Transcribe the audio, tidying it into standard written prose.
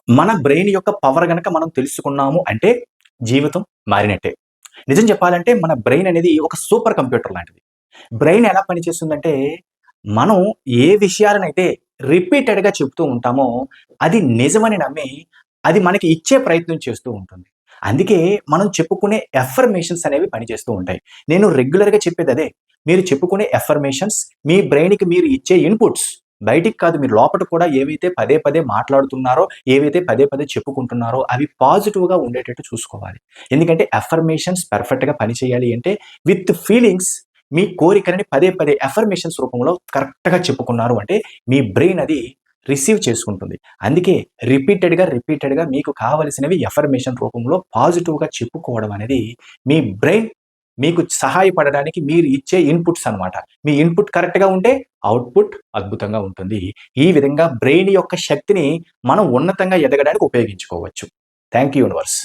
మన బ్రెయిన్ యొక్క పవర్ గనక మనం తెలుసుకున్నాము అంటే జీవితం మారినట్టే. నిజం చెప్పాలంటే మన బ్రెయిన్ అనేది ఒక సూపర్ కంప్యూటర్ లాంటిది. బ్రెయిన్ ఎలా పనిచేస్తుందంటే, మనం ఏ విషయాలనైతే రిపీటెడ్‌గా చెప్తూ ఉంటామో, అది నిజమని నమ్మి, అది మనకి ఇచ్చే ప్రయత్నం చేస్తూ ఉంటుంది. అందుకే మనం చెప్పుకునే ఎఫర్మేషన్స్ అనేవి పనిచేస్తూ ఉంటాయి. నేను రెగ్యులర్‌గా చెప్పేదదే. మీరు చెప్పుకునే ఎఫర్మేషన్స్ మీ బ్రెయిన్‌కి మీరు ఇచ్చే ఇన్‌పుట్స్ బయటికి కాదు, మీరు లోపట కూడా ఏవైతే పదే పదే మాట్లాడుతున్నారో, ఏవైతే పదే పదే చెప్పుకుంటున్నారో అవి పాజిటివ్‌గా ఉండేటట్టు చూసుకోవాలి. ఎందుకంటే ఎఫర్మేషన్స్ పర్ఫెక్ట్‌గా పనిచేయాలి అంటే విత్ ఫీలింగ్స్ మీ కోరికలని పదే పదే ఎఫర్మేషన్స్ రూపంలో కరెక్ట్‌గా చెప్పుకున్నారు అంటే మీ బ్రెయిన్ అది రిసీవ్ చేసుకుంటుంది. అందుకే రిపీటెడ్‌గా మీకు కావలసినవి ఎఫర్మేషన్ రూపంలో పాజిటివ్‌గా చెప్పుకోవడం అనేది మీ బ్రెయిన్ మీకు సహాయపడడానికి మీరు ఇచ్చే ఇన్‌పుట్స్ అన్నమాట. మీ ఇన్‌పుట్ కరెక్ట్‌గా ఉంటే అవుట్‌పుట్ అద్భుతంగా ఉంటుంది. ఈ విధంగా బ్రెయిన్ యొక్క శక్తిని మనం ఉన్నతంగా ఎదగడానికి ఉపయోగించుకోవచ్చు. Thank you universe.